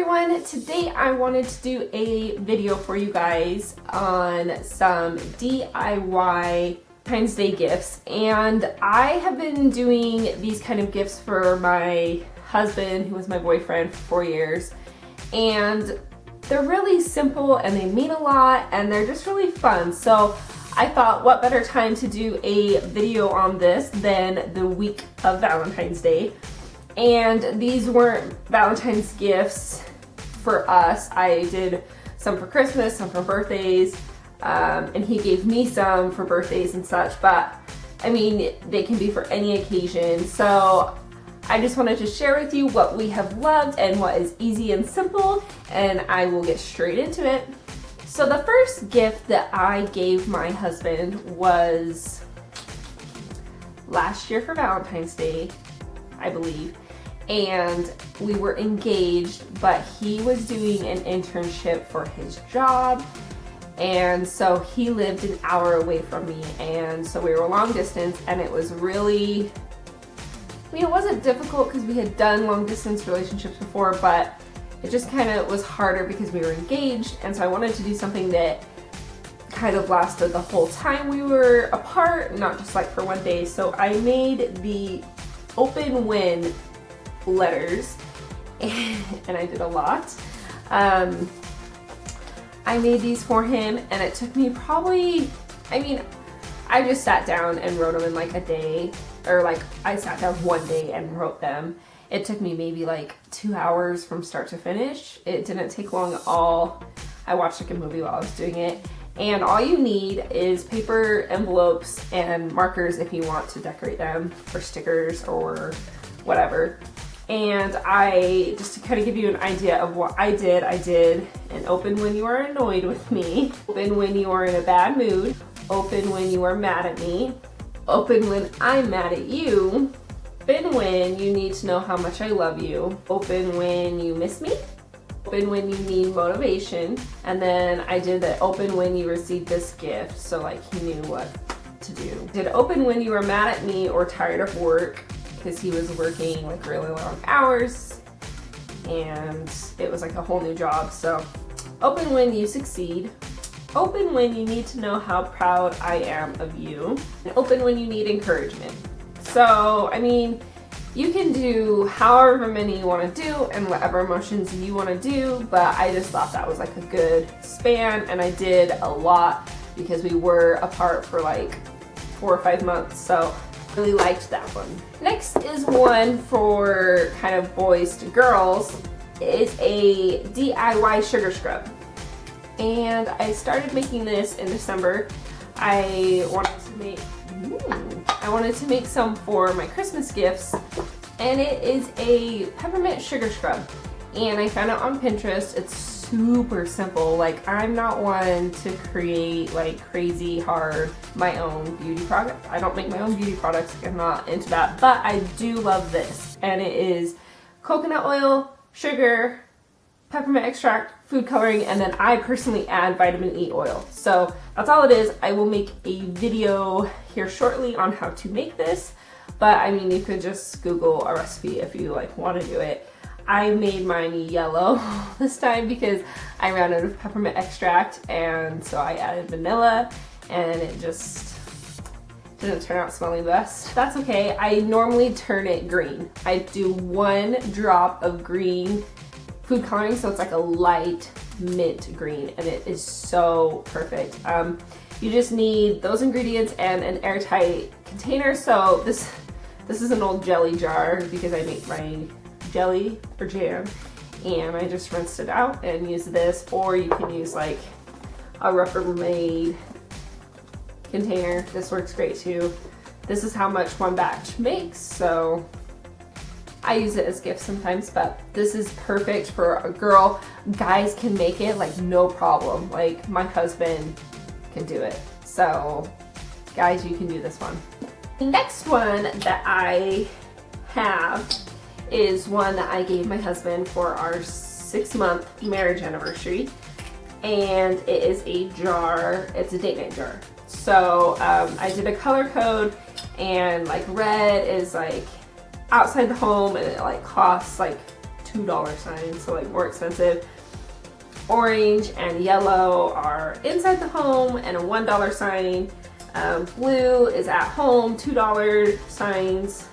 everyone, today I wanted to do a video for you guys on some DIY Valentine's Day gifts, and I have been doing these kind of gifts for my husband, who was my boyfriend for 4 years, and they're really simple and they mean a lot and they're just really fun. So I thought, what better time to do a video on this than the week of Valentine's Day. And these weren't Valentine's gifts for us. I did some for Christmas, some for birthdays, and he gave me some for birthdays and such, but I mean, they can be for any occasion. So I just wanted to share with you what we have loved and what is easy and simple, and I will get straight into it. So the first gift that I gave my husband was last year for Valentine's Day, I believe, and we were engaged, but he was doing an internship for his job, and so he lived an hour away from me, and so we were long distance, and it was really, I mean, it wasn't difficult because we had done long distance relationships before, but it just kind of was harder because we were engaged, and so I wanted to do something that kind of lasted the whole time we were apart, not just like for one day. So I made the open when letters, and I did a lot. I made these for him, and it took me probably, I mean, I just sat down and wrote them in like a day, or like I sat down one day and wrote them. It took me maybe like 2 hours from start to finish. It didn't take long at all. I watched like a movie while I was doing it. And all you need is paper, envelopes, and markers if you want to decorate them, or stickers or whatever. And just to kind of give you an idea of what I did an open when you are annoyed with me, open when you are in a bad mood, open when you are mad at me, open when I'm mad at you, open when you need to know how much I love you, open when you miss me, open when you need motivation, and then I did the open when you received this gift, so like he knew what to do. Did open when you were mad at me or tired of work, because he was working like really long hours and it was like a whole new job. So open when you succeed, open when you need to know how proud I am of you, and open when you need encouragement. So, I mean, you can do however many you want to do and whatever emotions you want to do, but I just thought that was like a good span, and I did a lot because we were apart for like 4 or 5 months, so really liked that one. Next is one for kind of boys to girls. It is a DIY sugar scrub, and I started making this in December. I wanted to make some for my Christmas gifts, and it is a peppermint sugar scrub, and I found it on Pinterest. It's super simple. Like, I'm not one to create like crazy hard my own beauty product. I don't make my own beauty products. I'm not into that, but I do love this, and it is coconut oil, sugar, peppermint extract, food coloring, and then I personally add vitamin E oil. So that's all it is. I will make a video here shortly on how to make this, but I mean, you could just Google a recipe if you like want to do it. I made mine yellow this time because I ran out of peppermint extract, and so I added vanilla, and it just didn't turn out smelling the best. That's okay. I normally turn it green. I do 1 drop of green food coloring, so it's like a light mint green, and it is so perfect. You just need those ingredients and an airtight container. So this is an old jelly jar because I make my jelly or jam, and I just rinsed it out and use this, or you can use like a Rubbermaid container. This works great too. This is how much one batch makes, so I use it as gifts sometimes, but this is perfect for a girl. Guys can make it like no problem. Like, my husband can do it. So guys, you can do this one. The next one that I have is one that I gave my husband for our 6-month marriage anniversary, and it is a jar. It's a date night jar. So I did a color code, and like red is like outside the home, and it like costs like $2 signs, so like more expensive. Orange and yellow are inside the home and a $1 sign. Blue is at home, $2 signs.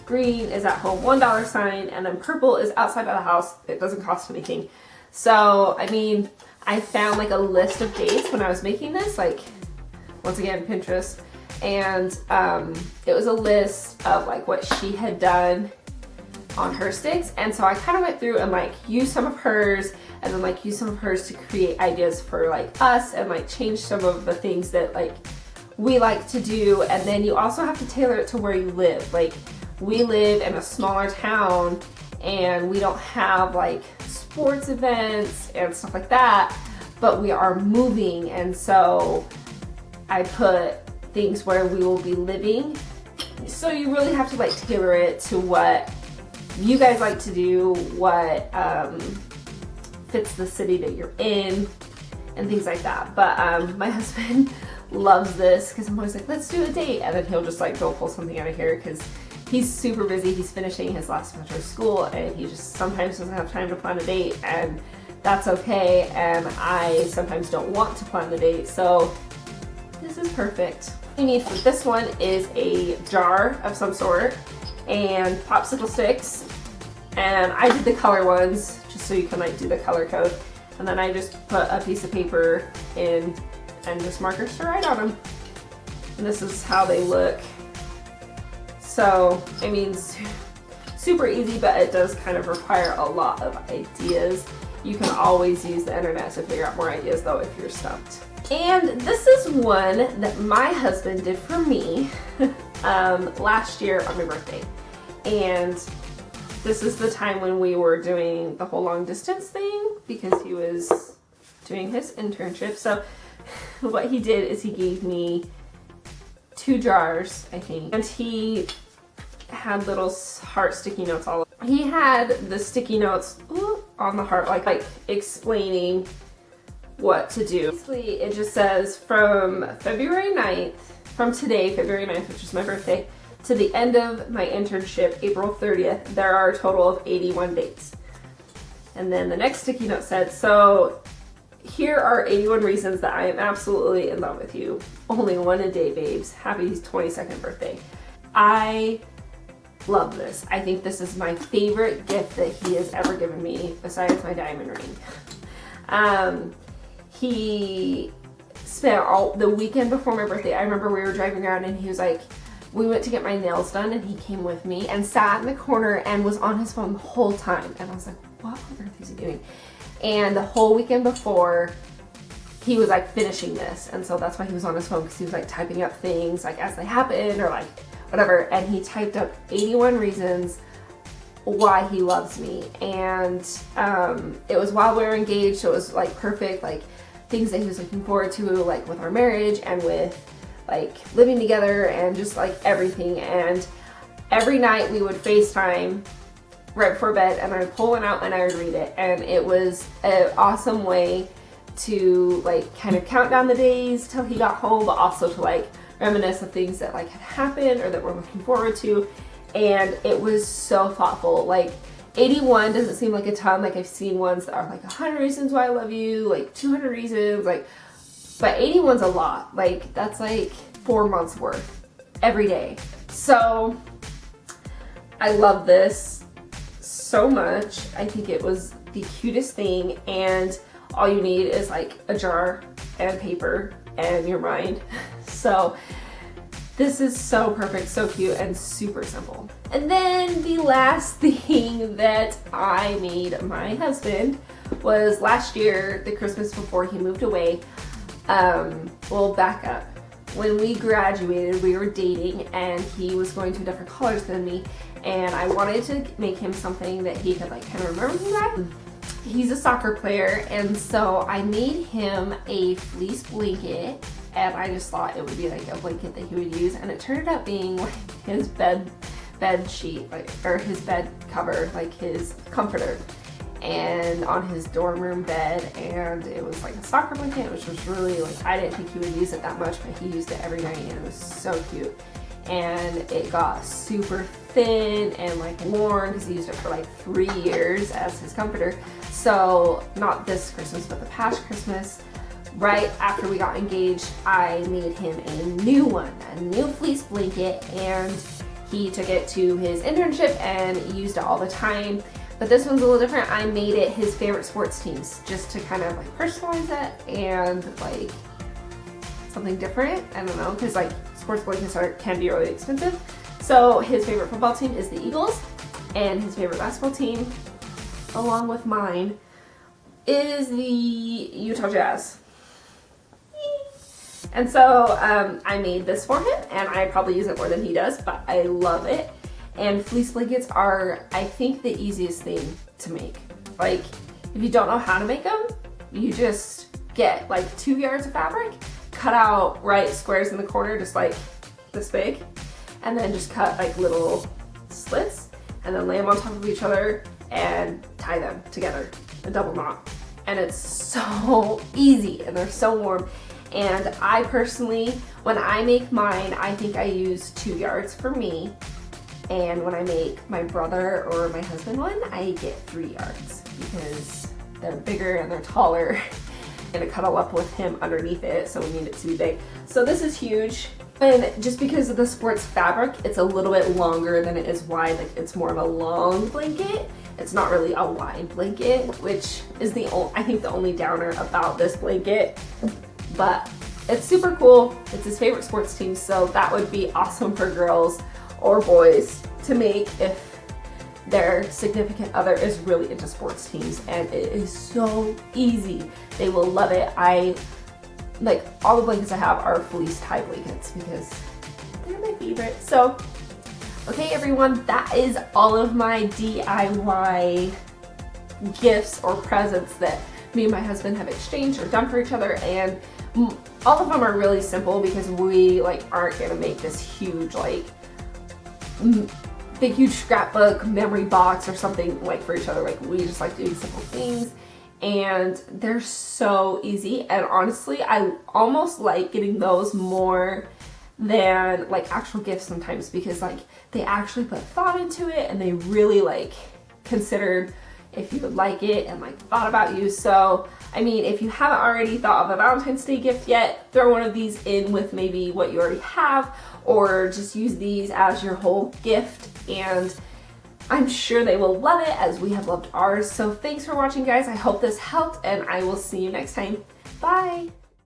Green is at home, $1 sign. And then purple is outside of the house. It doesn't cost anything. So, I mean, I found like a list of dates when I was making this, like, once again, Pinterest. And it was a list of like what she had done on her sticks. And so I kind of went through and like used some of hers and then like use some of hers to create ideas for like us and like change some of the things that like we like to do. And then you also have to tailor it to where you live. Like we live in a smaller town and we don't have like sports events and stuff like that, but we are moving. And so I put things where we will be living. So you really have to like tailor it to what you guys like to do, what fits the city that you're in and things like that. But my husband loves this because I'm always like, let's do a date, and then he'll just like go pull something out of here because he's super busy. He's finishing his last semester of school and he just sometimes doesn't have time to plan a date, and that's okay. And I sometimes don't want to plan the date, so this is perfect. What you need for this one is a jar of some sort and popsicle sticks, and I did the color ones just so you can like do the color code, and then I just put a piece of paper in and just markers to write on them, and this is how they look. So I mean, super easy, but it does kind of require a lot of ideas. You can always use the internet to figure out more ideas though if you're stumped. And this is one that my husband did for me last year on my birthday. And this is the time when we were doing the whole long distance thing because he was doing his internship. So what he did is he gave me 2 jars, I think, and he had little heart sticky notes all over. He had the sticky notes on the heart, like explaining what to do. Basically, it just says from February 9th, from today, February 9th, which is my birthday, to the end of my internship, April 30th, there are a total of 81 dates. And then the next sticky note said, so here are 81 reasons that I am absolutely in love with you. Only one a day, babes. Happy 22nd birthday. I love this. I think this is my favorite gift that he has ever given me besides my diamond ring. He spent all the weekend before my birthday. I remember we were driving around and he was like, we went to get my nails done and he came with me and sat in the corner and was on his phone the whole time. And I was like, what on earth is he doing? And the whole weekend before, he was like finishing this. And so that's why he was on his phone, because he was like typing up things like as they happened or like whatever. And he typed up 81 reasons why he loves me. And it was while we were engaged, so it was like perfect, like things that he was looking forward to, like with our marriage and with like living together and just like everything. And every night we would FaceTime right before bed and I would pull one out and I would read it. And it was an awesome way to like kind of count down the days till he got home, but also to like reminisce of things that like had happened or that we're looking forward to. And it was so thoughtful. Like 81 doesn't seem like a ton. Like I've seen ones that are like 100 reasons why I love you, like 200 reasons, like, but 81's a lot. Like that's like 4 months worth every day. So I love this so much. I think it was the cutest thing, and all you need is like a jar and paper and your mind. So this is so perfect, so cute, and super simple. And then the last thing that I made my husband was last year, the Christmas before he moved away. We'll back up. When we graduated, we were dating and he was going to a different college than me, and I wanted to make him something that he could like kind of remember me by. He's a soccer player, and so I made him a fleece blanket, and I just thought it would be like a blanket that he would use, and it turned out being like his bed sheet, like, or his bed cover, like his comforter, and on his dorm room bed. And it was like a soccer blanket, which was really like, I didn't think he would use it that much, but he used it every night and it was so cute. And it got super thin and like worn because he used it for like 3 years as his comforter. So not this Christmas, but the past Christmas, right after we got engaged, I made him a new one, a new fleece blanket, and he took it to his internship and used it all the time. But this one's a little different. I made it his favorite sports teams just to kind of like personalize it and like something different. I don't know, because like sports blankets can be really expensive. So his favorite football team is the Eagles, and his favorite basketball team, along with mine, is the Utah Jazz. And so I made this for him, and I probably use it more than he does, but I love it. And fleece blankets are, I think, the easiest thing to make. Like, if you don't know how to make them, you just get like 2 yards of fabric, cut out squares in the corner, just like this big, and then just cut like little slits, and then lay them on top of each other and tie them together, a double knot. And it's so easy, and they're so warm. And I personally, when I make mine, I think I use 2 yards for me. And when I make my brother or my husband one, I get 3 yards because they're bigger and they're taller. And to cuddle up with him underneath it, so we need it to be big. So this is huge. And just because of the sports fabric, it's a little bit longer than it is wide. Like, it's more of a long blanket. It's not really a wide blanket, which is I think the only downer about this blanket. But it's super cool. It's his favorite sports team, so that would be awesome for girls or boys to make if their significant other is really into sports teams. And it is so easy. They will love it. Like, all the blankets I have are fleece tie blankets because they're my favorite. So, okay everyone, that is all of my DIY gifts or presents that me and my husband have exchanged or done for each other, and all of them are really simple because we like aren't gonna make this huge like big huge scrapbook memory box or something like for each other. Like, we just like doing simple things, and they're so easy. And honestly, I almost like getting those more than like actual gifts sometimes, because like they actually put thought into it and they really like considered if you would like it and like thought about you. So I mean, if you haven't already thought of a Valentine's Day gift yet, throw one of these in with maybe what you already have, or just use these as your whole gift, and I'm sure they will love it as we have loved ours. So thanks for watching, guys. I hope this helped, and I will see you next time. Bye.